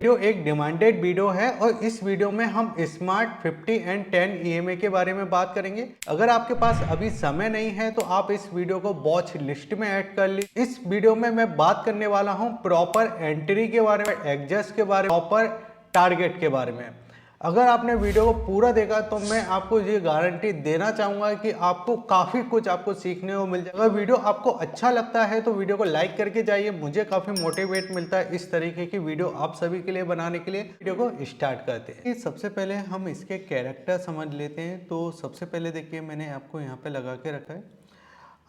Video एक demanded video है और इस वीडियो में हम स्मार्ट 50 एंड 10 ईएमआई के बारे में बात करेंगे। अगर आपके पास अभी समय नहीं है तो आप इस वीडियो को वॉच लिस्ट में ऐड कर लीजिए। इस वीडियो में मैं बात करने वाला हूं प्रॉपर एंट्री के बारे में, एडजस्ट के बारे में, प्रॉपर टारगेट के बारे में। अगर आपने वीडियो को पूरा देखा तो मैं आपको ये गारंटी देना चाहूंगा कि आपको काफ़ी कुछ आपको सीखने को मिल जाएगा। अगर वीडियो आपको अच्छा लगता है तो वीडियो को लाइक करके जाइए, मुझे काफ़ी मोटिवेट मिलता है इस तरीके की वीडियो आप सभी के लिए बनाने के लिए। वीडियो को स्टार्ट करते हैं। सबसे पहले हम इसके कैरेक्टर समझ लेते हैं। तो सबसे पहले देखिए मैंने आपको यहाँ पे लगा के रखा है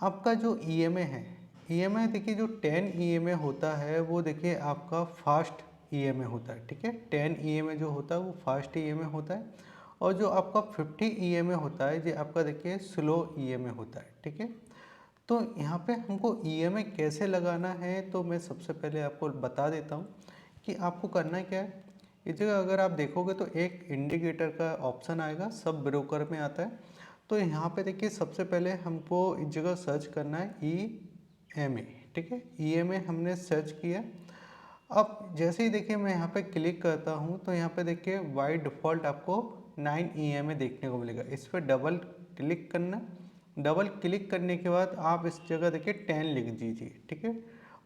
आपका जो ईएमआई है। ईएमआई देखिए जो 10 ईएमआई होता है वो देखिए आपका फास्ट ईएमआई होता है, ठीक है। 10 ईएमआई जो होता है वो फास्ट ईएमआई होता है और जो आपका 50 ईएमआई होता है ये आपका देखिए स्लो ईएमआई होता है, ठीक है। तो यहाँ पे हमको ईएमआई कैसे लगाना है तो मैं सबसे पहले आपको बता देता हूँ कि आपको करना क्या है। इस जगह अगर आप देखोगे तो एक इंडिकेटर का ऑप्शन आएगा, सब ब्रोकर में आता है। तो यहाँ पे देखिए सबसे पहले हमको इस जगह सर्च करना है ईएमआई, ठीक है। ईएमआई हमने सर्च किया। अब जैसे ही देखिए मैं यहाँ पे क्लिक करता हूँ तो यहाँ पे देखिए बाय डिफ़ॉल्ट आपको 9 ईएमआई देखने को मिलेगा। इस पर डबल क्लिक करना। डबल क्लिक करने के बाद आप इस जगह देखिए 10 लिख दीजिए, ठीक है।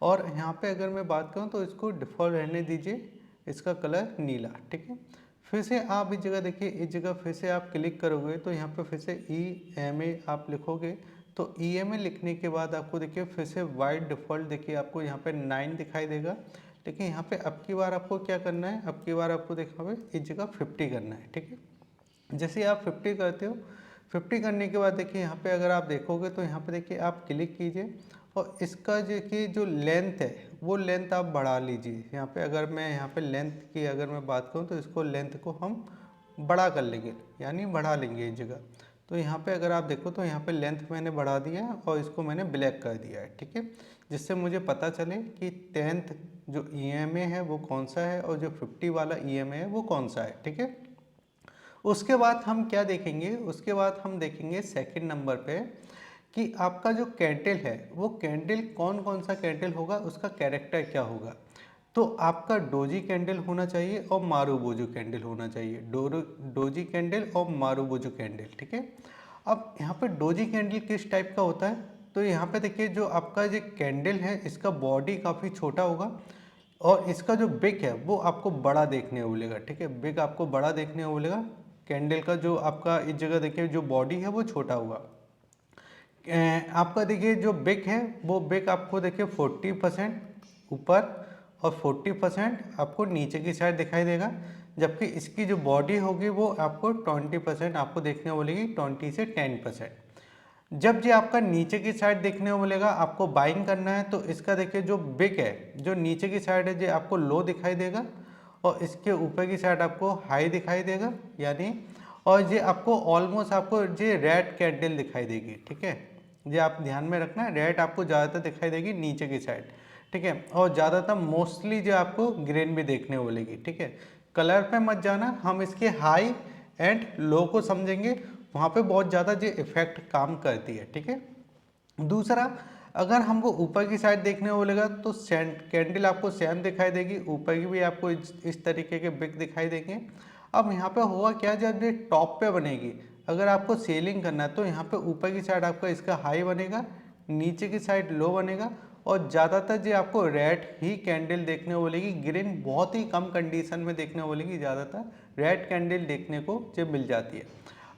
और यहाँ पे अगर मैं बात करूँ तो इसको डिफ़ॉल्ट रहने दीजिए, इसका कलर नीला, ठीक है। फिर से आप इस जगह देखिए, इस जगह फिर से आप क्लिक करोगे तो यहाँ पे फिर से ईएमआई आप लिखोगे। तो ईएमआई लिखने के बाद आपको देखिए फिर से बाय डिफ़ॉल्ट देखिए आपको यहाँ पे 9 दिखाई देगा। लेकिन यहाँ पे अब की बार आपको क्या करना है, अब की बार आपको देखा इस जगह 50 करना है, ठीक है। जैसे आप 50 करते हो, 50 करने के बाद देखिए यहाँ पे अगर आप देखोगे तो यहाँ पे देखिए आप क्लिक कीजिए और इसका जो लेंथ है वो लेंथ आप बढ़ा लीजिए। यहाँ पे अगर मैं यहाँ पे लेंथ की अगर मैं बात करूँ तो इसको लेंथ को हम बड़ा कर लेंगे, यानी बढ़ा लेंगे इस जगह। तो यहाँ पे अगर आप देखो तो यहाँ पे लेंथ मैंने बढ़ा दिया है और इसको मैंने ब्लैक कर दिया है, ठीक है। जिससे मुझे पता चले कि 10th जो ईएमआई है वो कौन सा है और जो 50 वाला ईएमआई है वो कौन सा है, ठीक है। उसके बाद हम क्या देखेंगे, उसके बाद हम देखेंगे सेकंड नंबर पे कि आपका जो कैंडल है वो कैंडल कौन कौन सा कैंडल होगा, उसका कैरेक्टर क्या होगा। तो आपका डोजी कैंडल होना चाहिए और मारूबोजू कैंडल होना चाहिए। डोजी कैंडल और मारूबोजू कैंडल, ठीक है। अब यहाँ पे डोजी कैंडल किस टाइप का होता है तो यहाँ पे देखिए जो आपका जो कैंडल है इसका बॉडी काफ़ी छोटा होगा और इसका जो बिक है वो आपको बड़ा देखने को मिलेगा, ठीक है। बिक आपको बड़ा देखने को मिलेगा। कैंडल का जो आपका इस जगह देखिए जो बॉडी है वो छोटा होगा। आपका देखिए जो बिक है वो बिक आपको देखिए 40% ऊपर और 40% आपको नीचे की साइड दिखाई देगा। जबकि इसकी जो बॉडी होगी वो आपको 20% आपको देखने को मिलेगी, 20 से 10%। जब ये आपका नीचे की साइड देखने को मिलेगा, आपको बाइंग करना है तो इसका देखिए जो बिक है जो नीचे की साइड है ये आपको लो दिखाई देगा और इसके ऊपर की साइड आपको हाई दिखाई देगा, यानी और ये आपको ऑलमोस्ट आपको ये रेड कैंडल दिखाई देगी, ठीक है। ये आप ध्यान में रखना, रेड आपको ज़्यादातर दिखाई देगी नीचे की साइड, ठीक है। और ज़्यादातर मोस्टली जो आपको ग्रीन भी देखने को मिलेगी, ठीक है। कलर पे मत जाना, हम इसके हाई एंड लो को समझेंगे, वहाँ पे बहुत ज़्यादा ये इफेक्ट काम करती है, ठीक है। दूसरा, अगर हमको ऊपर की साइड देखने को बोलेगा तो कैंडल आपको सेम दिखाई देगी, ऊपर की भी आपको इस तरीके के बिग दिखाई देंगे। अब यहाँ पे होगा क्या, जब ये टॉप पे बनेगी, अगर आपको सेलिंग करना है तो यहाँ पे ऊपर की साइड आपका इसका हाई बनेगा, नीचे की साइड लो बनेगा और ज़्यादातर जो आपको रेड ही कैंडल देखने को बोलेगी। ग्रीन बहुत ही कम कंडीशन में देखने को बोलेगी, ज़्यादातर रेड कैंडल देखने को जो मिल जाती है।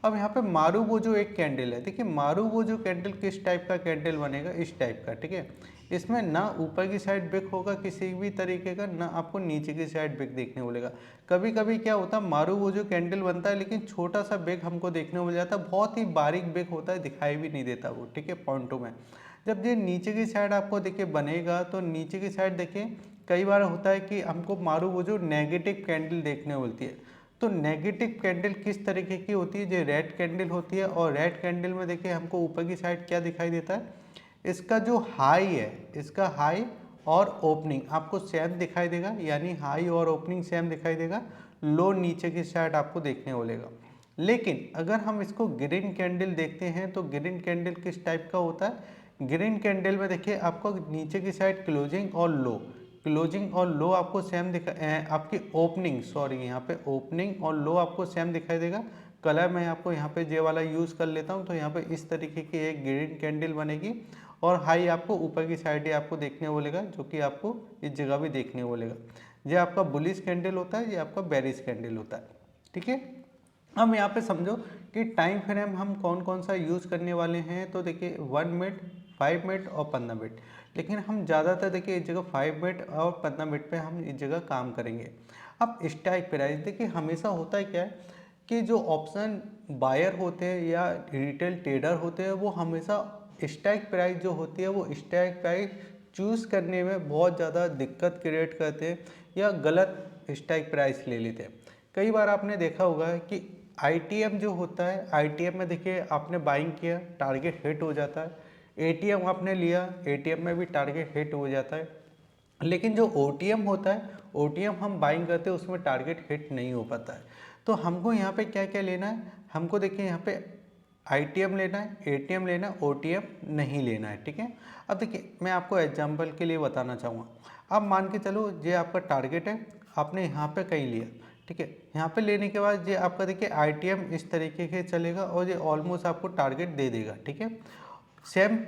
अब यहाँ पे मारूबोजो एक कैंडल है, देखिए मारूबोजो कैंडल किस टाइप का कैंडल बनेगा, इस टाइप का, ठीक है। इसमें ना ऊपर की साइड बिक होगा किसी भी तरीके का, ना आपको नीचे की साइड बिक देखने को मिलेगा। कभी कभी क्या होता है मारूबोजो कैंडल बनता है लेकिन छोटा सा बिक हमको देखने को मिल जाता है, बहुत ही बारीक बिक होता है, दिखाई भी नहीं देता वो, ठीक है, पॉइंटों में। जब ये नीचे की साइड आपको देखिए बनेगा तो नीचे की साइड देखिए कई बार होता है कि हमको मारूबोजो नेगेटिव कैंडल देखने को मिलती है। तो नेगेटिव कैंडल किस तरीके की होती है, जो रेड कैंडल होती है और रेड कैंडल में देखिए हमको ऊपर की साइड क्या दिखाई देता है, इसका जो हाई है, इसका हाई और ओपनिंग आपको सेम दिखाई देगा, यानी हाई और ओपनिंग सेम दिखाई देगा। लो नीचे की साइड आपको देखने को मिलेगा। लेकिन अगर हम इसको ग्रीन कैंडल देखते हैं तो ग्रीन कैंडल किस टाइप का होता है, ग्रीन कैंडल में देखिए आपको नीचे की साइड क्लोजिंग और लो, क्लोजिंग और लो आपको सेम आपकी ओपनिंग, सॉरी यहाँ पे ओपनिंग और लो आपको सेम दिखाई देगा। कलर मैं आपको यहाँ पे जे वाला यूज़ कर लेता हूँ, तो यहाँ पे इस तरीके की एक ग्रीन कैंडल बनेगी और हाई आपको ऊपर की साइड ही आपको देखने को मिलेगा, जो कि आपको इस जगह भी देखने को मिलेगा। ये आपका बुलिश कैंडल होता है, ये आपका बेरिश कैंडल होता है, ठीक है। अब यहाँ पे समझो कि टाइम फ्रेम हम कौन कौन सा यूज़ करने वाले हैं। तो देखिए 1 मिनट, 5 मिनट और 15 मिनट, लेकिन हम ज़्यादातर देखिए इस जगह 5 मिनट और 15 मिनट पे हम इस जगह काम करेंगे। अब स्ट्राइक प्राइस देखिए हमेशा होता है क्या है कि जो ऑप्शन बायर होते हैं या रिटेल ट्रेडर होते हैं, वो हमेशा स्ट्राइक प्राइस जो होती है वो स्ट्राइक प्राइस चूज़ करने में बहुत ज़्यादा दिक्कत क्रिएट करते हैं या गलत स्ट्राइक प्राइस ले लेते हैं। कई बार आपने देखा होगा कि आईटीएम जो होता है, आईटीएम में देखिए आपने बाइंग किया, टारगेट हिट हो जाता है। एटीएम आपने लिया, एटीएम में भी टारगेट हिट हो जाता है। लेकिन जो ओटीएम होता है, ओटीएम हम बाइंग करते हैं, उसमें टारगेट हिट नहीं हो पाता है। तो हमको यहाँ पे क्या क्या लेना है, हमको देखिए यहाँ पे आईटीएम लेना है, एटीएम लेना है, ओटीएम नहीं लेना है, ठीक है। अब देखिए मैं आपको एग्जांपल के लिए बताना चाहूँगा। अब मान के चलो ये आपका टारगेट है, आपने यहाँ पे कहीं लिया, ठीक है। यहाँ पे लेने के बाद ये आपका देखिए आईटीएम इस तरीके से चलेगा और ये ऑलमोस्ट आपको टारगेट दे देगा, ठीक है। सेम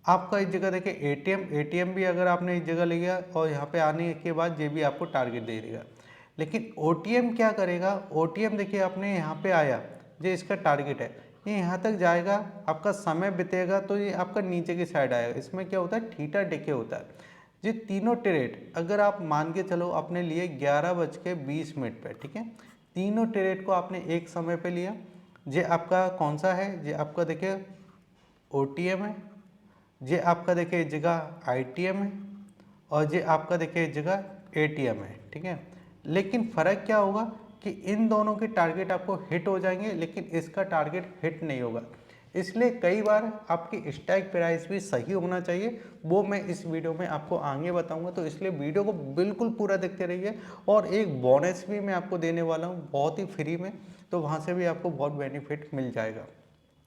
आपका इस जगह देखिए एटीएम, एटीएम भी अगर आपने इस जगह लिया और यहाँ पे आने के बाद ये भी आपको टारगेट दे देगा। लेकिन ओटीएम क्या करेगा, ओटीएम देखिए आपने यहाँ पे आया, ये इसका टारगेट है, ये यहाँ तक जाएगा, आपका समय बीतेगा तो ये आपका नीचे की साइड आएगा। इसमें क्या होता है, थीटा डिके होता है। ये तीनों ट्रेड अगर आप मान के चलो आपने लिए 11:20 पे, ठीक है, तीनों ट्रेड को आपने एक समय पे लिया। ये आपका कौन सा है, ये आपका देखिए ओटीएम है, ये आपका देखिए जगह आईटीएम है और ये आपका देखिए जगह एटीएम है, ठीक है। लेकिन फ़र्क क्या होगा कि इन दोनों के टारगेट आपको हिट हो जाएंगे, लेकिन इसका टारगेट हिट नहीं होगा। इसलिए कई बार आपकी स्ट्राइक प्राइस भी सही होना चाहिए, वो मैं इस वीडियो में आपको आगे बताऊंगा। तो इसलिए वीडियो को बिल्कुल पूरा देखते रहिए। और एक बोनस भी मैं आपको देने वाला हूँ बहुत ही फ्री में, तो वहाँ से भी आपको बहुत बेनिफिट मिल जाएगा।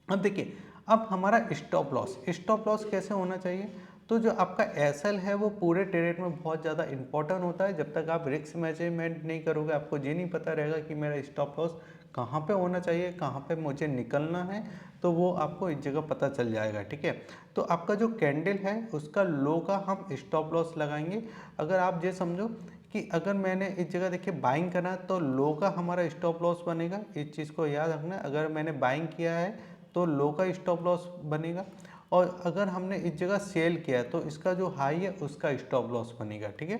अब देखिए, अब हमारा स्टॉप लॉस, स्टॉप लॉस कैसे होना चाहिए। तो जो आपका एसएल है वो पूरे ट्रेड में बहुत ज़्यादा इंपॉर्टेंट होता है। जब तक आप रिस्क मैनेजमेंट नहीं करोगे, आपको ये नहीं पता रहेगा कि मेरा स्टॉप लॉस कहाँ पे होना चाहिए, कहाँ पे मुझे निकलना है, तो वो आपको इस जगह पता चल जाएगा, ठीक है। तो आपका जो कैंडल है उसका लो का हम स्टॉप लॉस लगाएंगे। अगर आप ये समझो कि अगर मैंने इस जगह देखिए बाइंग करना, तो लो का हमारा स्टॉप लॉस बनेगा, इस चीज़ को याद रखना। अगर मैंने बाइंग किया है तो लो का स्टॉप लॉस बनेगा, और अगर हमने इस जगह सेल किया है तो इसका जो हाई है उसका स्टॉप लॉस बनेगा, ठीक है।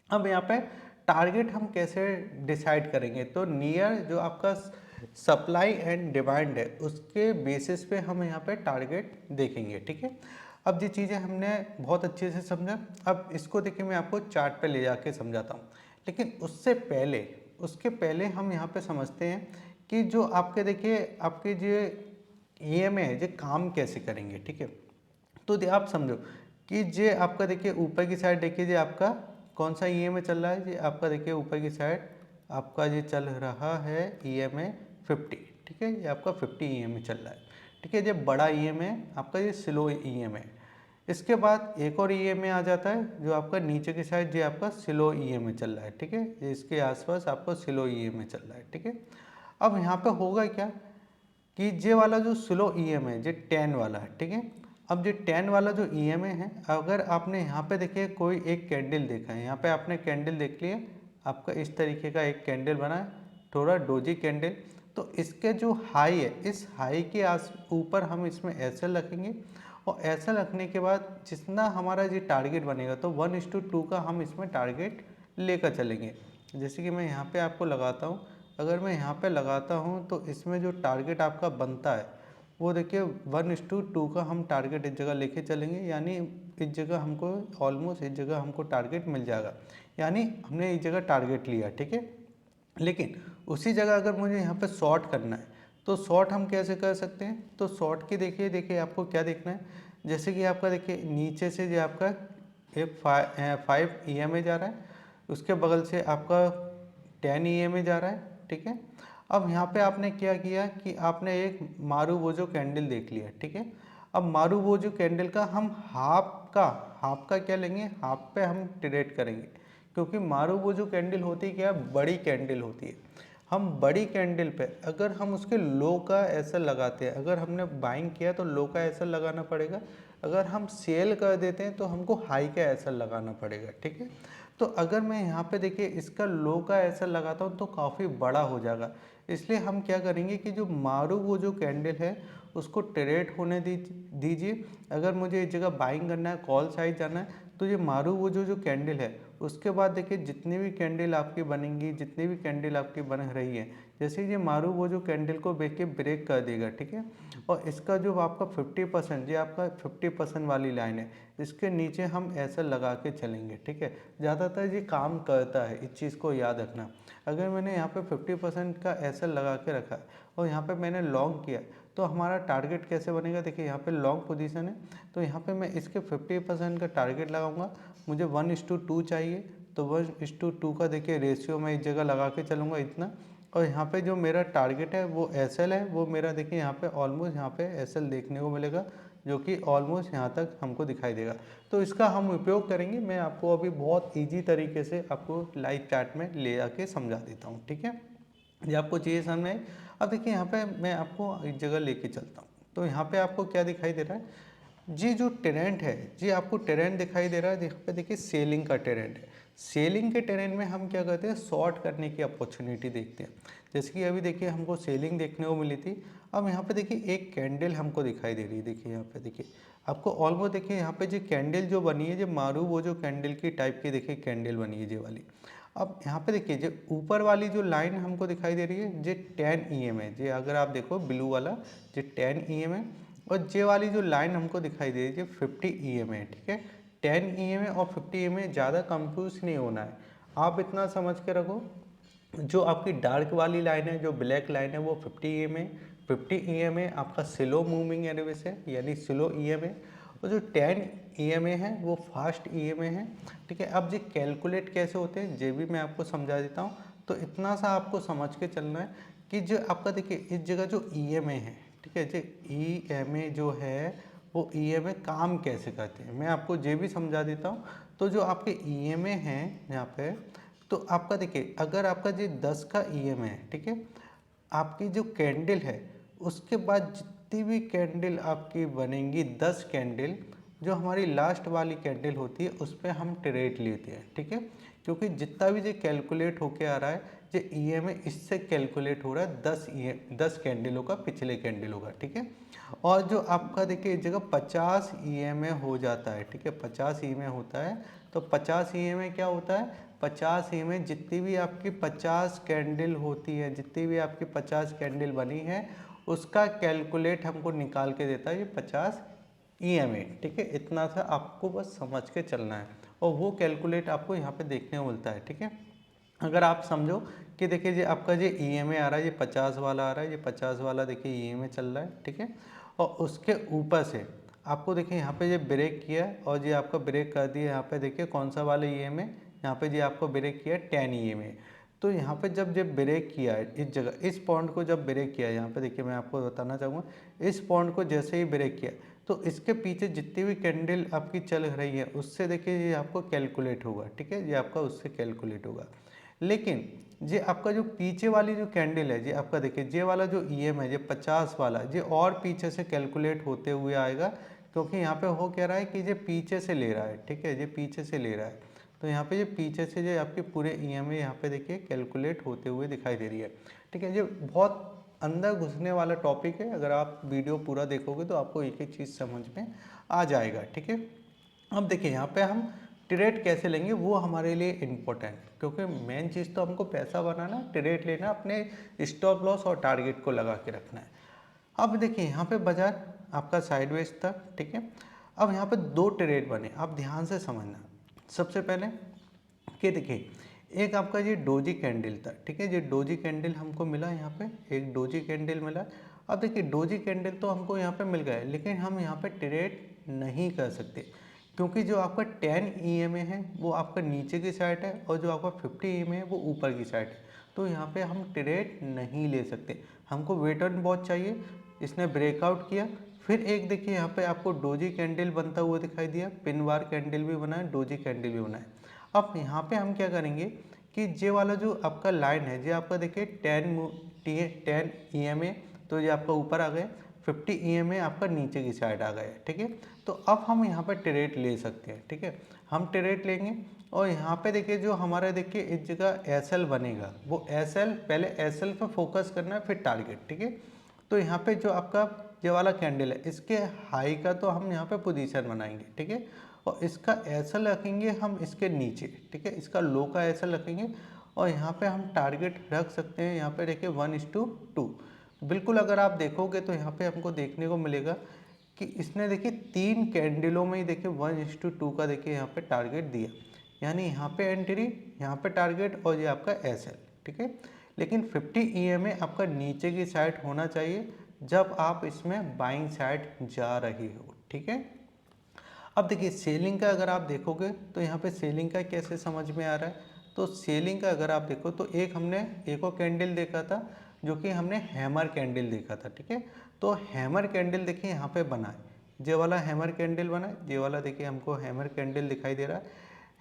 अब यहाँ पे टारगेट हम कैसे डिसाइड करेंगे, तो नियर जो आपका सप्लाई एंड डिमांड है उसके बेसिस पे हम यहाँ पे टारगेट देखेंगे, ठीक है। अब ये चीज़ें हमने बहुत अच्छे से समझा। अब इसको देखिए मैं आपको चार्ट पे ले जाके समझाता हूँ, लेकिन उसके पहले हम यहाँ पे समझते हैं कि जो आपके देखिए आपके जो ईएमआई है ये काम कैसे करेंगे, ठीक है। तो आप समझो कि ये आपका देखिए ऊपर की साइड देखिए, ये आपका कौन सा ईएमआई चल रहा है, ये आपका देखिए ऊपर की साइड आपका ये चल रहा है ईएमआई 50, ठीक है। ये आपका 50 ईएमआई चल रहा है, ठीक है। ये बड़ा ईएमआई आपका, ये स्लो ईएमआई। इसके बाद एक और ईएमआई आ जाता है जो आपका नीचे की साइड, ये आपका स्लो ईएमआई चल रहा है, ठीक है। ये इसके आसपास आपको स्लो ईएमआई चल रहा है, ठीक है। अब यहाँ पे होगा क्या कि ये वाला जो स्लो ईएमआई है, ये 10 वाला है, ठीक है। अब ये 10 वाला जो ईएमआई है, अगर आपने यहाँ पे देखिए कोई एक कैंडल देखा है, यहाँ पे आपने कैंडल देख लिया, आपका इस तरीके का एक कैंडल बना है, थोड़ा डोजी कैंडल। तो इसके जो हाई है, इस हाई के ऊपर हम इसमें एसएल रखेंगे, और एसएल रखने के बाद जितना हमारा ये टारगेट बनेगा, तो 1:2 का हम इसमें टारगेट लेकर चलेंगे। जैसे कि मैं यहाँ पे आपको लगाता हूँ, अगर मैं यहाँ पे लगाता हूँ तो इसमें जो टारगेट आपका बनता है वो देखिए 1:2 का हम टारगेट इस जगह लेके चलेंगे। यानी इस जगह हमको ऑलमोस्ट इस जगह हमको टारगेट मिल जाएगा, यानी हमने इस जगह टारगेट लिया, ठीक है। लेकिन उसी जगह अगर मुझे यहाँ पे शॉर्ट करना है, तो शॉर्ट हम कैसे कर सकते हैं। तो शॉर्ट की देखिए आपको क्या देखना है, जैसे कि आपका देखिए नीचे से जो आपका एक 5 ईएमआई जा रहा है, उसके बगल से आपका 10 ईएमआई जा रहा है, ठीक है। अब यहाँ पे आपने क्या किया कि आपने एक मारू वो जो कैंडल देख लिया, ठीक है। अब मारूबोजू कैंडल का हम हाफ का क्या लेंगे, हाफ पे हम ट्रेड करेंगे, क्योंकि मारूबोजू कैंडल होती क्या है, बड़ी कैंडल होती है। हम बड़ी कैंडल पे अगर हम उसके लो का ऐसा लगाते हैं, अगर हमने बाइंग किया तो लो का ऐसा लगाना पड़ेगा, अगर हम सेल कर देते हैं तो हमको हाई का ऐसा लगाना पड़ेगा, ठीक है। तो अगर मैं यहाँ पे देखिए इसका लो का ऐसा लगाता हूँ तो काफ़ी बड़ा हो जाएगा, इसलिए हम क्या करेंगे कि जो मारूबोजू कैंडल है उसको ट्रेड होने दीजिए। अगर मुझे इस जगह बाइंग करना है, कॉल साइड जाना है, तो ये मारूबोजू जो कैंडल है उसके बाद देखिए जितनी भी कैंडल आपकी बनेंगी, जितनी भी कैंडल आपकी बन रही है, जैसे ये मारूबोजू कैंडल को देख के ब्रेक कर देगा, ठीक है। और इसका जो आपका 50%, ये आपका 50% वाली लाइन है, इसके नीचे हम ऐसा लगा के चलेंगे, ठीक है। ज़्यादातर ये काम करता है, इस चीज़ को याद रखना। अगर मैंने यहाँ पे 50% का ऐसा लगा के रखा और यहाँ पे मैंने लॉन्ग किया, तो हमारा टारगेट कैसे बनेगा, देखिए यहाँ पे लॉन्ग पोजीशन है, तो यहाँ पे मैं इसके 50% का टारगेट लगाऊंगा। मुझे 1:2 चाहिए, तो 1:2 का देखिए रेशियो मैं इस जगह लगा के चलूँगा इतना। और यहाँ पे जो मेरा टारगेट है वो एसएल है, वो मेरा देखिए यहाँ पे ऑलमोस्ट यहाँ पे एसएल देखने को मिलेगा, जो कि ऑलमोस्ट यहाँ तक हमको दिखाई देगा। तो इसका हम उपयोग करेंगे, मैं आपको अभी बहुत ईजी तरीके से आपको लाइव चार्ट में ले आके समझा देता हूँ, ठीक है। ये आपको चाहिए समझ में आई। अब देखिए यहाँ पे मैं आपको एक जगह लेके चलता हूँ, तो यहाँ पे आपको क्या दिखाई दे रहा है, जी जो ट्रेंड है, जी आपको ट्रेंड दिखाई दे रहा है, यहाँ पे देखिए सेलिंग का ट्रेंड है। सेलिंग के ट्रेंड में हम क्या करते हैं, शॉर्ट करने की अपॉर्चुनिटी देखते हैं। जैसे कि अभी देखिए हमको सेलिंग देखने को मिली थी, अब यहाँ पे देखिए एक कैंडल हमको दिखाई दे रही है, देखिए यहाँ पे देखिए आपको ऑलमोस्ट देखिए यहाँ पे जो कैंडल जो बनी है, जो मारूबोजू कैंडल की टाइप की देखिए कैंडल बनी है, ये वाली। अब यहाँ पे देखिए जो ऊपर वाली जो लाइन हमको दिखाई दे रही है, ये 10 EM है, जी अगर आप देखो ब्लू वाला, ये 10 EM है। और ये वाली जो लाइन हमको दिखाई दे रही है 50 EM है, ठीक है। 10 EM है और 50 EM है, ज़्यादा कंफ्यूज नहीं होना है, आप इतना समझ के रखो। जो आपकी डार्क वाली लाइन है, जो ब्लैक लाइन है, वो 50 EM है। 50 EM है आपका स्लो मूविंग एवरेज है, यानी स्लो EM है। और जो 10 EMA है वो फास्ट EMA है, ठीक है। अब ये कैलकुलेट कैसे होते हैं ये भी मैं आपको समझा देता हूँ। तो इतना सा आपको समझ के चलना है कि जो आपका देखिए इस जगह जो EMA है, ठीक है, जो EMA जो है वो EMA काम कैसे करते हैं मैं आपको ये भी समझा देता हूँ। तो जो आपके EMA हैं यहाँ पे, तो आपका देखिए अगर आपका जो 10 का EMA है, ठीक है, आपकी जो कैंडल है उसके बाद जितनी भी कैंडल आपकी बनेंगी, 10 कैंडल, जो हमारी लास्ट वाली कैंडल होती है उस पर हम ट्रेड लेते हैं, ठीक है। क्योंकि जितना भी जो कैलकुलेट होके आ रहा है, जो EMA इससे कैलकुलेट हो रहा है 10 कैंडलों का, पिछले कैंडलों का, ठीक है। और जो आपका देखिए इस जगह 50 EMA हो जाता है, ठीक है, 50 EMA होता है। तो 50 EMA क्या होता है, 50 EMA जितनी भी आपकी 50 कैंडल होती है, जितनी भी आपकी 50 कैंडल बनी है उसका कैलकुलेट हमको निकाल के देता है ये 50 EMA, ठीक है। इतना सा आपको बस समझ के चलना है और वो कैलकुलेट आपको यहाँ पे देखने को मिलता है, ठीक है। अगर आप समझो कि देखिए ये आपका जो EMA आ रहा है, ये 50 वाला आ रहा है, ये 50 वाला देखिए EMA चल रहा है, ठीक है। और उसके ऊपर से आपको देखिए यहाँ पे ये ब्रेक किया और ये आपका ब्रेक कर दिया, यहाँ पे देखिए कौन सा वाला EMA, यहाँ पे ये आपको ब्रेक किया 10 EMA। तो यहाँ पे जब ब्रेक किया है इस जगह, इस पॉइंट को जब ब्रेक किया, यहाँ पे देखिए मैं आपको बताना चाहूँगा, इस पॉइंट को जैसे ही ब्रेक किया तो इसके पीछे जितनी भी कैंडल आपकी चल रही है उससे देखिए ये आपको कैलकुलेट होगा, ठीक है, ये आपका उससे कैलकुलेट होगा। लेकिन ये आपका जो पीछे वाली जो कैंडल है, ये आपका देखिए ये वाला जो EM है, ये 50 वाला, ये और पीछे से कैलकुलेट होते हुए आएगा, क्योंकि यहाँ पे हो क्या रहा है कि ये पीछे से ले रहा है, ठीक है, ये पीछे से ले रहा है। तो यहाँ पे ये पीछे से जो आपके पूरे EMA यहाँ पे देखिए कैलकुलेट होते हुए दिखाई दे रही है, ठीक है। ये बहुत अंदर घुसने वाला टॉपिक है, अगर आप वीडियो पूरा देखोगे तो आपको एक एक चीज़ समझ में आ जाएगा, ठीक है। अब देखिए यहाँ पे हम ट्रेड कैसे लेंगे वो हमारे लिए इम्पोर्टेंट, क्योंकि मेन चीज़ तो हमको पैसा बनाना, ट्रेड लेना, अपने स्टॉप लॉस और टारगेट को लगा के रखना है। अब देखिए यहाँ पे बाजार आपका साइडवेज था, ठीक है। अब यहाँ पे दो ट्रेड बने, आप ध्यान से समझना। सबसे पहले कि देखिए एक आपका ये डोजी कैंडल था, ठीक है, ये डोजी कैंडल हमको मिला, यहाँ पे एक डोजी कैंडल मिला। अब देखिए डोजी कैंडल तो हमको यहाँ पे मिल गया है, लेकिन हम यहाँ पे ट्रेड नहीं कर सकते, क्योंकि जो आपका 10 EMA है वो आपका नीचे की साइड है और जो आपका 50 EMA है वो ऊपर की साइड है। तो यहाँ पे हम ट्रेड नहीं ले सकते, हमको वेट एंड वॉच चाहिए। इसने ब्रेकआउट किया, फिर एक देखिए यहाँ पे आपको डोजी कैंडल बनता हुआ दिखाई दिया, पिन बार कैंडल भी बना है, डोजी कैंडल भी बना है। अब यहाँ पे हम क्या करेंगे कि ये वाला जो आपका लाइन है, ये आपका देखिए 10 EMA, तो ये आपका ऊपर आ गया, 50 EMA आपका नीचे की साइड आ गया, ठीक है। तो अब हम यहाँ पर ट्रेड ले सकते हैं, ठीक है। हम ट्रेड लेंगे और यहाँ पे देखिए जो हमारा देखिए इस जगह SL बनेगा, वो SL पहले SL पे फोकस करना है, फिर टारगेट, ठीक है। तो यहाँ पे जो आपका ये वाला कैंडल है, इसके हाई का तो हम यहाँ पे पोजीशन बनाएंगे, ठीक है। और इसका SL रखेंगे हम इसके नीचे, ठीक है। इसका लो का SL रखेंगे और यहाँ पे हम टारगेट रख सकते हैं, यहाँ पे देखिए 1:2। बिल्कुल अगर आप देखोगे तो यहाँ पे हमको देखने को मिलेगा कि इसने देखिए 3 कैंडलों में ही देखिए 1:2 का देखिए यहाँ पे टारगेट दिया, यानी यहाँ पे एंट्री, यहाँ पे टारगेट और ये आपका SL, ठीक है। लेकिन 50 EMA आपका नीचे की साइड होना चाहिए जब आप इसमें बाइंग साइड जा रही हो, ठीक है। अब देखिए सेलिंग का अगर आप देखोगे तो यहाँ पे सेलिंग का कैसे समझ में आ रहा है, तो सेलिंग का अगर आप देखो तो हमने एक और कैंडल देखा था जो कि हमने हैमर कैंडल देखा था, ठीक है। तो हैमर कैंडल देखिए यहाँ पे बना है, ये वाला हैमर कैंडल बना है, ये वाला देखिए हमको हैमर कैंडल दिखाई दे रहा है।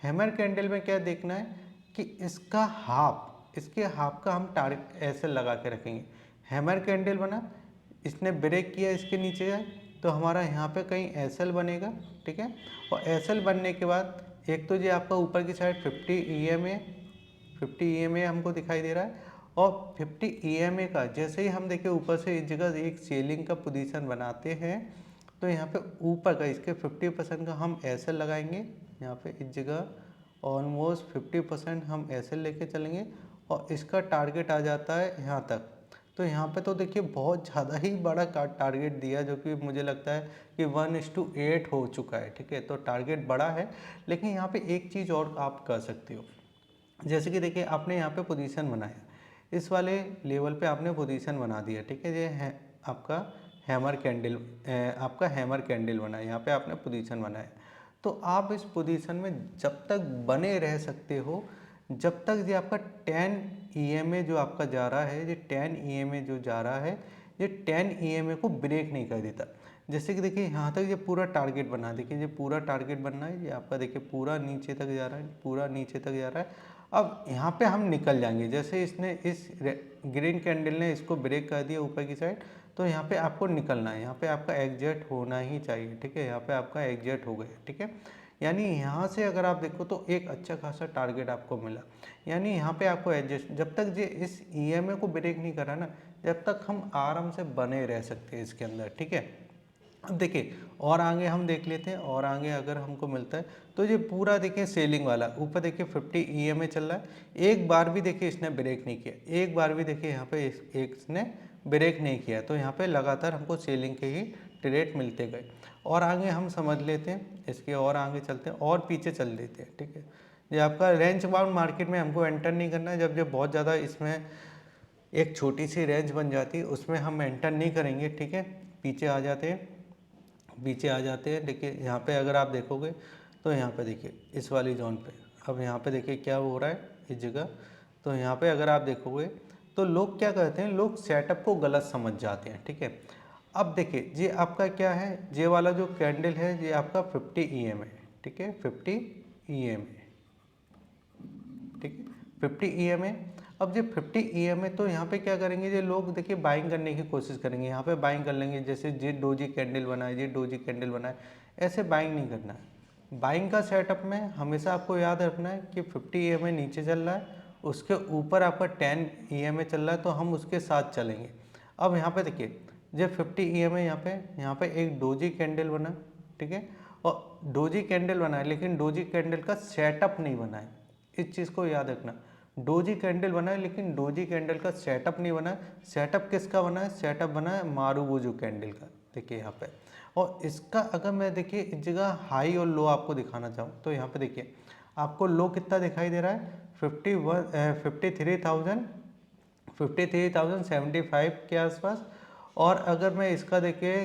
हैमर कैंडल में क्या देखना है कि इसका हाफ, इसके हाफ का हम टारगेट ऐसे लगा के रखेंगे। हैमर कैंडल बना, इसने ब्रेक किया इसके नीचे है, तो हमारा यहाँ पे कहीं SL बनेगा, ठीक है। और SL बनने के बाद एक तो ये आपका ऊपर की साइड 50 EMA हमको दिखाई दे रहा है, और 50 EMA का जैसे ही हम देखिए ऊपर से इस जगह एक सेलिंग का पोजीशन बनाते हैं, तो यहाँ पे ऊपर का इसके 50% का हम SL लगाएंगे, यहाँ पे इस जगह ऑलमोस्ट 50% हम SL लेके चलेंगे और इसका टारगेट आ जाता है यहाँ तक। तो यहाँ पे तो देखिए बहुत ज़्यादा ही बड़ा टारगेट दिया, जो कि मुझे लगता है कि 1:8 हो चुका है, ठीक है। तो टारगेट बड़ा है, लेकिन यहाँ पे एक चीज़ और आप कर सकते हो, जैसे कि देखिए आपने यहाँ पे पोजीशन बनाया, इस वाले लेवल पे आपने पोजीशन बना दिया, ठीक है। ये है आपका हैमर कैंडल, आपका हैमर कैंडल बना है, यहाँ पे आपने पोजीशन बनाया। तो आप इस पोजीशन में जब तक बने रह सकते हो जब तक ये आपका 10 EMA जो आपका जा रहा है, ये 10 EMA जो जा रहा है, ये 10 EMA को ब्रेक नहीं कर देता। जैसे कि देखिए यहाँ तक ये पूरा टारगेट बना, देखिए ये पूरा टारगेट बनना है, ये आपका देखिए पूरा नीचे तक जा रहा है, पूरा नीचे तक जा रहा है। अब यहाँ पे हम निकल जाएंगे, जैसे इसने इस ग्रीन कैंडल ने इसको ब्रेक कर दिया ऊपर की साइड, तो यहाँ पे आपको निकलना है, यहाँ पे आपका एग्जिट होना ही चाहिए, ठीक है। यहाँ पे आपका एग्जिट हो गया, ठीक है। यानी यहाँ से अगर आप देखो तो एक अच्छा खासा टारगेट आपको मिला, यानी यहाँ पे आपको एडजस्ट, जब तक ये इस EMA को ब्रेक नहीं करा ना, जब तक हम आराम से बने रह सकते हैं इसके अंदर, ठीक है। अब देखिए और आगे हम देख लेते हैं, और आगे अगर हमको मिलता है तो ये पूरा देखिए सेलिंग वाला ऊपर देखिए 50 EMA चल रहा है, एक बार भी देखिए इसने ब्रेक नहीं किया, एक बार भी देखिए यहाँ पे इसने ब्रेक नहीं किया, तो यहाँ पे लगातार हमको सेलिंग के ही ट्रेड मिलते गए। और आगे हम समझ लेते हैं इसके, और आगे चलते हैं और पीछे चल देते हैं, ठीक है। ये आपका रेंज बाउंड मार्केट में हमको एंटर नहीं करना है, जब ये बहुत ज़्यादा इसमें एक छोटी सी रेंज बन जाती है उसमें हम एंटर नहीं करेंगे, ठीक है। पीछे आ जाते हैं, पीछे आ जाते हैं। देखिए यहाँ पे अगर आप देखोगे तो यहाँ पे देखिए इस वाली जोन पे, अब यहाँ पे देखिए क्या हो रहा है इस जगह, तो यहाँ पे अगर आप देखोगे तो लोग क्या करते हैं, लोग सेटअप को गलत समझ जाते हैं, ठीक है। अब देखिए ये आपका क्या है, ये वाला जो कैंडल है ये आपका 50 EMA है, ठीक है, 50 EMA, ठीक है, 50 EMA। अब ये 50 EMA, तो यहाँ पे क्या करेंगे ये लोग, देखिए बाइंग करने की कोशिश करेंगे, यहाँ पे बाइंग कर लेंगे, जैसे ये डोजी कैंडल बनाए, ये डोजी कैंडल बनाए, ऐसे बाइंग नहीं करना है। बाइंग का सेटअप में हमेशा आपको याद रखना है कि 50 EMA नीचे चल रहा है, उसके ऊपर आपका 10 EMA चल रहा है, तो हम उसके साथ चलेंगे। अब यहाँ पे देखिए ये 50 EMA, यहाँ पे एक डोजी कैंडल बना, ठीक है, और डोजी कैंडल बना है, लेकिन डोजी कैंडल का सेटअप नहीं बना है, इस चीज़ को याद रखना। डोजी कैंडल बना है लेकिन डोजी कैंडल का सेटअप नहीं बना है। सेटअप किसका बना है, सेटअप बना है मारुबुजु कैंडल का, देखिए यहाँ पे। और इसका अगर मैं देखिए इस जगह हाई और लो आपको दिखाना चाहूँ तो यहाँ पे देखिए आपको लो कितना दिखाई दे रहा है, 53,075 के आसपास। और अगर मैं इसका देखिए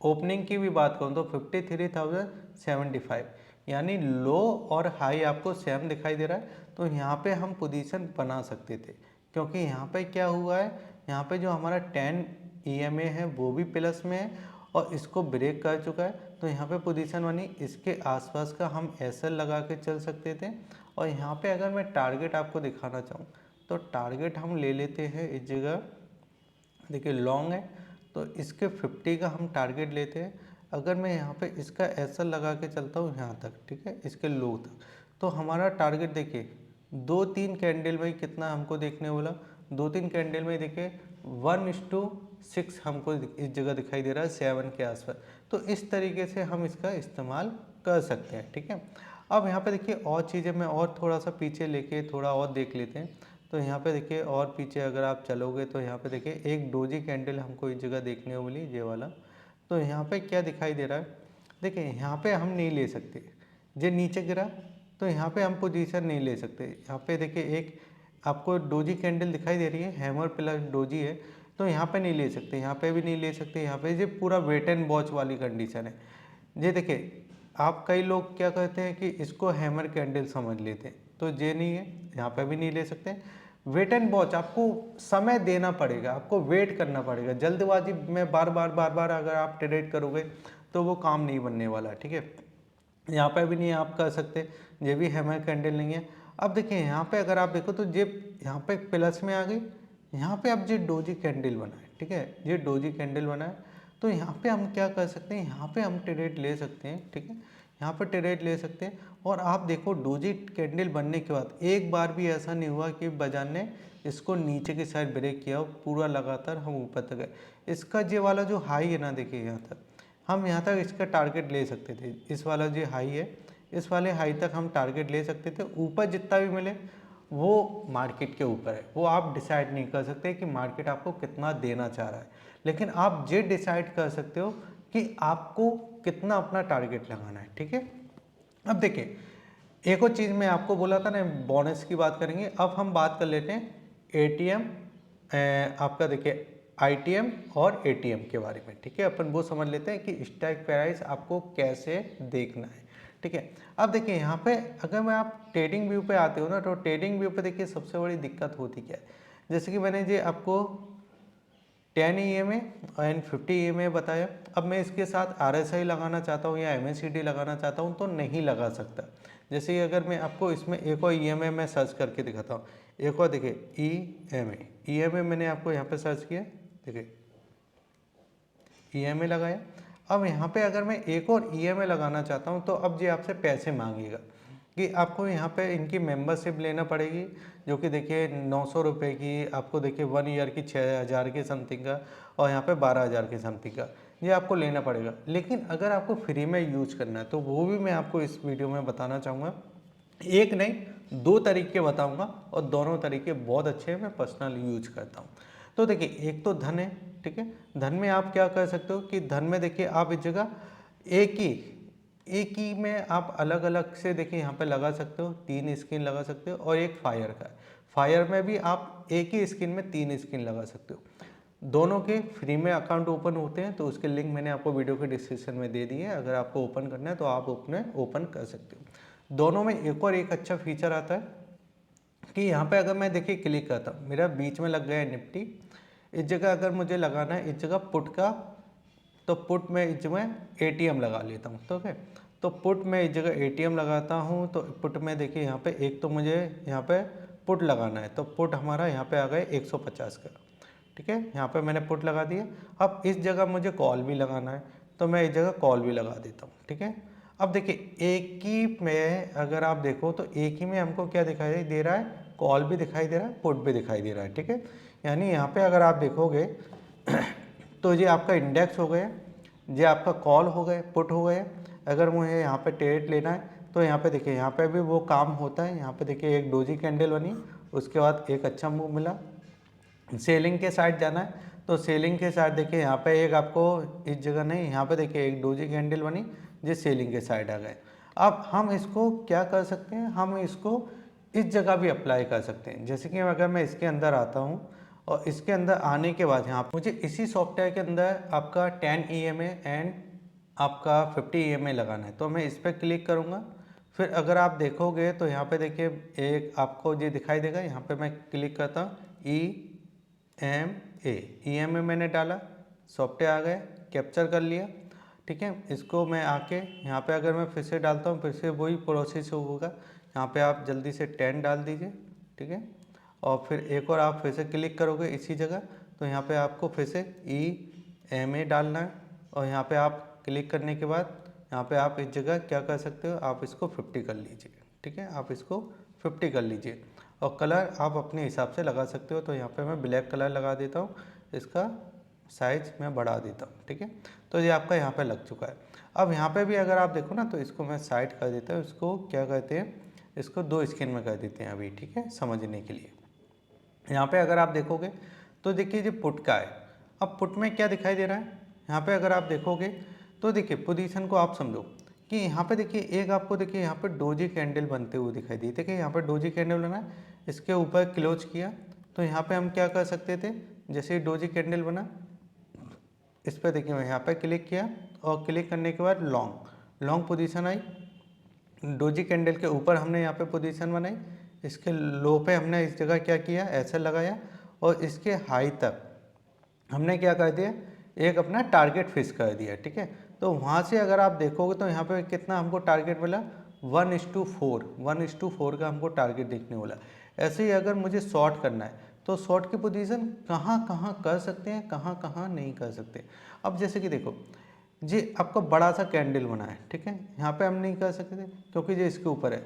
ओपनिंग की भी बात करूँ तो 53,075, यानी लो और हाई आपको सेम दिखाई दे रहा है। तो यहाँ पे हम पोजीशन बना सकते थे, क्योंकि यहाँ पे क्या हुआ है, यहाँ पे जो हमारा 10 EMA है वो भी प्लस में है, और इसको ब्रेक कर चुका है, तो यहाँ पे पोजीशन बनी। इसके आसपास का हम एसएल लगा के चल सकते थे। और यहाँ पे अगर मैं टारगेट आपको दिखाना चाहूँ तो टारगेट हम ले लेते हैं इस जगह, देखिए लॉन्ग है तो इसके 50 का हम टारगेट लेते हैं। अगर मैं यहाँ पे इसका एसएल लगा के चलता हूँ यहाँ तक, ठीक है, इसके लो तक, तो हमारा टारगेट देखिए 2-3 कैंडल में कितना हमको देखने वाला, 2-3 कैंडल में देखिए 1:6 हमको इस जगह दिखाई दे रहा है 7 के आसपास। तो इस तरीके से हम इसका इस्तेमाल कर सकते हैं, ठीक है। अब यहाँ पे देखिए और चीज़ें मैं और थोड़ा सा पीछे लेके थोड़ा और देख लेते हैं। तो यहाँ पे देखिए और पीछे अगर आप चलोगे तो यहाँ पे देखिए एक डोजी कैंडल हमको इस जगह देखने को मिली, ये वाला। तो यहाँ पे क्या दिखाई दे रहा है, देखिए यहाँ पे हम नहीं ले सकते, ये नीचे गिरा तो यहाँ पे हम पोजीशन नहीं ले सकते। यहाँ पे देखिए एक आपको डोजी कैंडल दिखाई दे रही है, हैमर प्लस डोजी है, तो यहाँ पे नहीं ले सकते, यहाँ पे भी नहीं ले सकते। यहाँ पे ये पूरा वेट एंड वॉच वाली कंडीशन है। ये देखिए आप कई लोग क्या कहते हैं कि इसको हैमर कैंडल समझ लेते हैं, तो ये नहीं है, यहाँ पे भी नहीं ले सकते। वेट एंड वॉच, आपको समय देना पड़ेगा, आपको वेट करना पड़ेगा। जल्दबाजी में बार बार अगर आप ट्रेड करोगे तो वो काम नहीं बनने वाला, ठीक है। यहाँ पे भी नहीं आप कर सकते, ये भी हैमर कैंडल नहीं है। अब देखिए यहाँ पे अगर आप देखो तो ये यहाँ पे प्लस में आ गई, यहाँ पे अब ये डोजी कैंडल बना है, ठीक है, ये डोजी कैंडल बना है। तो यहाँ पे हम क्या कर सकते हैं, यहाँ पे हम ट्रेड ले सकते हैं, ठीक है, यहाँ पर ट्रेड ले सकते हैं। और आप देखो डोजी कैंडल बनने के बाद एक बार भी ऐसा नहीं हुआ कि बाजार ने इसको नीचे की साइड ब्रेक किया, पूरा लगातार हम ऊपर तक गए। इसका ये वाला जो हाई है ना, देखिए यहाँ तक हम यहाँ तक इसका टारगेट ले सकते थे। इस वाला जो हाई है, इस वाले हाई तक हम टारगेट ले सकते थे। ऊपर जितना भी मिले वो मार्केट के ऊपर है, वो आप डिसाइड नहीं कर सकते कि मार्केट आपको कितना देना चाह रहा है, लेकिन आप ये डिसाइड कर सकते हो कि आपको कितना अपना टारगेट लगाना है, ठीक है। अब देखिए एक और चीज़ मैं आपको बोला था ना, बोनस की बात करेंगे। अब हम बात कर लेते हैं एटीएम, आपका देखिए आईटीएम और एटीएम के बारे में, ठीक है। अपन वो समझ लेते हैं कि स्ट्राइक प्राइस आपको कैसे देखना है, ठीक है। अब देखिए यहाँ पे अगर मैं आप ट्रेडिंग व्यू पे आते हो ना, तो ट्रेडिंग व्यू पे देखिए सबसे बड़ी दिक्कत होती क्या है, जैसे कि मैंने जो आपको 10 EMA एंड 50 EMA बताया। अब मैं इसके साथ RSI लगाना चाहता हूँ या MACD लगाना चाहता हूँ तो नहीं लगा सकता। जैसे कि अगर मैं आपको इसमें एक और EMA मैं सर्च करके दिखाता हूँ, एक और देखिए EMA मैंने आपको यहाँ पे सर्च किया, देखिए EMA लगाया। अब यहाँ पे अगर मैं एक और EMA लगाना चाहता हूँ तो अब ये आपसे पैसे मांगेगा कि आपको यहाँ पे इनकी मेंबरशिप लेना पड़ेगी, जो कि देखिए 900 रुपये की, आपको देखिए 1 ईयर की 6000 के समथिंग का, और यहाँ पे 12000 के समथिंग का ये आपको लेना पड़ेगा। लेकिन अगर आपको फ्री में यूज करना है तो वो भी मैं आपको इस वीडियो में बताना चाहूँगा। एक नहीं 2 तरीके बताऊँगा और दोनों तरीके बहुत अच्छे हैं, मैं पर्सनल यूज करता हूँ। तो देखिए एक तो धन है, ठीक है। धन में आप क्या कर सकते हो कि धन में देखिए आप इस जगह एक ही में आप अलग अलग से देखिए यहाँ पे लगा सकते हो, 3 स्क्रीन लगा सकते हो, और एक फायर का, फायर में भी आप एक ही स्क्रीन में 3 स्क्रीन लगा सकते हो। दोनों के फ्री में अकाउंट ओपन होते हैं, तो उसके लिंक मैंने आपको वीडियो के डिस्क्रिप्शन में दे दी है। अगर आपको ओपन करना है तो आप अपने ओपन कर सकते हो। दोनों में एक और एक अच्छा फीचर आता है कि यहाँ पे अगर मैं देखिए क्लिक करता हूँ, मेरा बीच में लग गया है निफ्टी, इस जगह अगर मुझे लगाना है इस जगह पुट का, तो पुट में इस जगह एटीएम लगा लेता हूँ, ठीक है। तो पुट में इस जगह एटीएम लगाता हूँ, तो पुट में देखिए यहाँ पे एक तो मुझे यहाँ पे पुट लगाना है, तो पुट हमारा यहाँ पे आ गए 150 का, ठीक है। यहाँ पे मैंने पुट लगा दिया। अब इस जगह मुझे कॉल भी लगाना है, तो मैं इस जगह कॉल भी लगा देता हूँ, ठीक है। अब देखिए एक ही में अगर आप देखो तो एक ही में हमको क्या दिखाई दे रहा है, कॉल भी दिखाई दे रहा है, पुट भी दिखाई दे रहा है, ठीक है। यानी यहाँ पे अगर आप देखोगे तो ये आपका इंडेक्स हो गया, ये आपका कॉल हो गए, पुट हो गए। अगर मुझे यहाँ पे ट्रेड लेना है तो यहाँ पे देखिए यहाँ पे भी वो काम होता है। यहाँ पे देखिए एक डोजी कैंडल बनी, उसके बाद एक अच्छा मूव मिला। सेलिंग के साइड जाना है तो सेलिंग के साइड देखिए यहाँ पे एक आपको इस जगह नहीं, यहाँ पे देखिए एक डोजी कैंडल बनी, जो सेलिंग के साइड आ गए। अब हम इसको क्या कर सकते हैं, हम इसको इस जगह भी अप्लाई कर सकते हैं। जैसे कि अगर मैं इसके अंदर आता हूँ और इसके अंदर आने के बाद यहाँ मुझे इसी सॉफ्टवेयर के अंदर आपका 10 EMA एंड आपका 50 EMA लगाना है, तो मैं इस पर क्लिक करूँगा। फिर अगर आप देखोगे तो यहाँ पे देखिए एक आपको ये दिखाई देगा, यहाँ पे मैं क्लिक करता हूँ EMA मैंने डाला, सॉफ्टवेयर आ गए, कैप्चर कर लिया, ठीक है। इसको मैं आके यहाँ पे अगर मैं फिर से डालता हूँ, फिर से वही प्रोसेस होगा। यहाँ पे आप जल्दी से 10 डाल दीजिए, ठीक है। और फिर एक और आप फिर से क्लिक करोगे इसी जगह, तो यहाँ पे आपको फिर से EMA डालना है। और यहाँ पे आप क्लिक करने के बाद यहाँ पे आप इस जगह क्या कर सकते हो, आप इसको 50 कर लीजिए, ठीक है। आप इसको 50 कर लीजिए और कलर आप अपने हिसाब से लगा सकते हो। तो यहाँ पे मैं ब्लैक कलर लगा देता हूँ, इसका साइज मैं बढ़ा देता हूँ, ठीक है। तो ये आपका यहाँ पे लग चुका है। अब यहाँ पे भी अगर आप देखो ना, तो इसको मैं साइड कर देता हूँ। इसको क्या कहते हैं, इसको 2 स्क्रीन में कर देते हैं अभी, ठीक है, समझने के लिए। यहाँ पे अगर आप देखोगे तो देखिए ये पुट का है। अब पुट में क्या दिखाई दे रहा है, यहाँ पे अगर आप देखोगे तो देखिए पोजीशन को आप समझो कि यहाँ पे देखिए एक आपको देखिए यहाँ पे डोजी कैंडल बनते हुए दिखाई दी। देखिए यहाँ पे डोजी कैंडल बना, इसके ऊपर क्लोज किया तो यहाँ पे हम क्या कर सकते थे, जैसे ही डोजी कैंडल बना इस पर देखिए मैं यहाँ पे क्लिक किया और क्लिक करने के बाद लॉन्ग पोजीशन आई। डोजी कैंडल के ऊपर हमने यहाँ पे पोजीशन बनाई, इसके लो पे हमने इस जगह क्या किया, ऐसे लगाया और इसके हाई तक हमने क्या कर दिया, एक अपना टारगेट फिक्स कर दिया, ठीक है। तो वहाँ से अगर आप देखोगे तो यहाँ पे कितना हमको टारगेट मिला, 1:4 का हमको टारगेट देखने वाला। ऐसे ही अगर मुझे शॉर्ट करना है तो शॉर्ट की पोजीशन कहाँ कहाँ कर सकते हैं, कहाँ कहाँ नहीं कर सकते। अब जैसे कि देखो जी आपका बड़ा सा कैंडल बना है, ठीक है, यहाँ पे हम नहीं कर सकते क्योंकि ये इसके ऊपर है।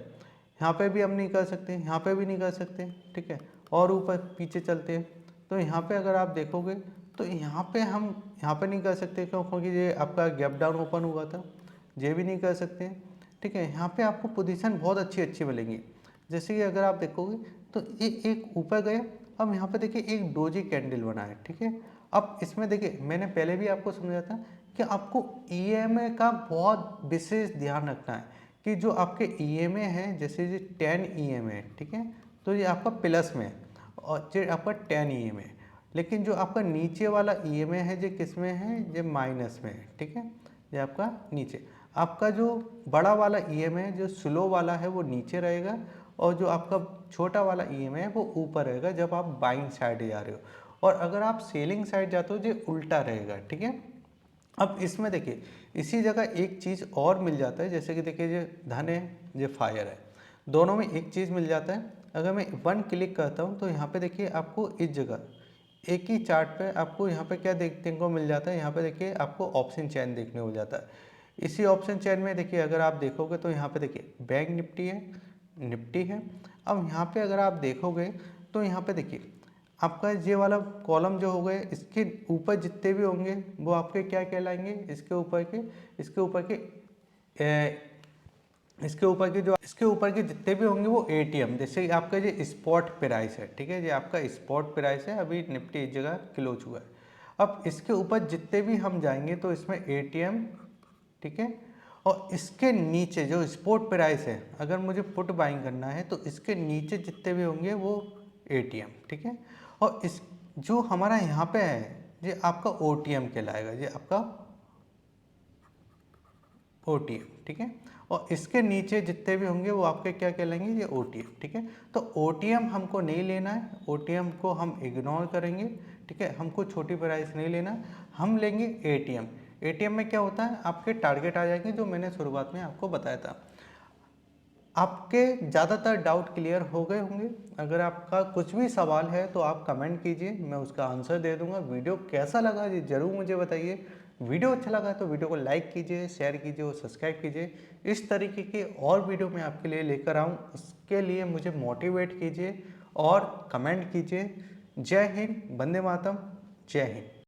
यहाँ पे भी हम नहीं कर सकते, यहाँ पे भी नहीं कर सकते, ठीक है। और ऊपर पीछे चलते हैं तो यहाँ पे अगर आप देखोगे तो यहाँ पे हम यहाँ पे नहीं कर सकते क्योंकि ये आपका गैप डाउन ओपन हुआ था, ये भी नहीं कर सकते, ठीक है। यहाँ पे आपको पोजीशन बहुत अच्छी मिलेंगी। जैसे कि अगर आप देखोगे तो ये एक ऊपर गए, अब यहाँ पे देखिए एक डोजी कैंडल बना है, ठीक है। अब इसमें देखिए मैंने पहले भी आपको समझाया था कि आपको EMA का बहुत विशेष ध्यान रखना है कि जो आपके EMA है, जैसे ये 10 EMA है, ठीक है, तो ये आपका प्लस में है और ये आपका 10 EMA है। लेकिन जो आपका नीचे वाला EMA है ये किस में है, ये माइनस में है, ठीक है। ये आपका नीचे, आपका जो बड़ा वाला EMA है, जो स्लो वाला है वो नीचे रहेगा और जो आपका छोटा वाला EMA है वो ऊपर रहेगा जब आप बाइंग साइड जा रहे हो। और अगर आप सेलिंग साइड जाते हो ये उल्टा रहेगा, ठीक है। अब इसमें देखिए इसी जगह एक चीज़ और मिल जाता है, जैसे कि देखिए ये धन है, ये फायर है, दोनों में एक चीज़ मिल जाता है। अगर मैं 1 क्लिक करता हूँ तो यहाँ पे देखिए आपको इस जगह एक ही चार्ट पे आपको यहाँ पे क्या देखने को मिल जाता है, यहाँ पे देखिए आपको ऑप्शन चेन देखने को जाता है। इसी ऑप्शन चेन में देखिए अगर आप देखोगे तो यहाँ पे देखिए बैंक निफ्टी है, निफ्टी है। अब यहाँ पे अगर आप देखोगे तो यहाँ पे देखिए आपका ये वाला कॉलम जो हो गए, इसके ऊपर जितने भी होंगे वो आपके क्या कहलाएंगे, इसके ऊपर के इसके ऊपर के जितने भी होंगे वो ATM। जैसे आपका ये स्पॉट प्राइस है, ठीक है, ये आपका स्पॉट प्राइस है, अभी निफ्टी इस जगह क्लोज हुआ है। अब इसके ऊपर जितने भी हम जाएंगे तो इसमें ATM, ठीक है। और इसके नीचे जो स्पॉट प्राइस है, अगर मुझे पुट बाइंग करना है तो इसके नीचे जितने भी होंगे वो ATM, ठीक है। और इस जो हमारा यहाँ पे है ये आपका OTM कहलाएगा, ये आपका OTM, ठीक है। और इसके नीचे जितने भी होंगे वो आपके क्या कहलाएंगे, ये OTM, ठीक है। तो OTM हमको नहीं लेना है, OTM को हम इग्नोर करेंगे, ठीक है। हमको छोटी प्राइस नहीं लेना, हम लेंगे ATM। ATM में क्या होता है, आपके टारगेट आ जाएंगे जो मैंने शुरुआत में आपको बताया था। आपके ज़्यादातर डाउट क्लियर हो गए होंगे। अगर आपका कुछ भी सवाल है तो आप कमेंट कीजिए, मैं उसका आंसर दे दूंगा। वीडियो कैसा लगा ये ज़रूर मुझे बताइए। वीडियो अच्छा लगा तो वीडियो को लाइक कीजिए, शेयर कीजिए और सब्सक्राइब कीजिए। इस तरीके के और वीडियो मैं आपके लिए लेकर आऊँ, उसके लिए मुझे मोटिवेट कीजिए और कमेंट कीजिए। जय हिंद, वंदे मातरम, जय हिंद।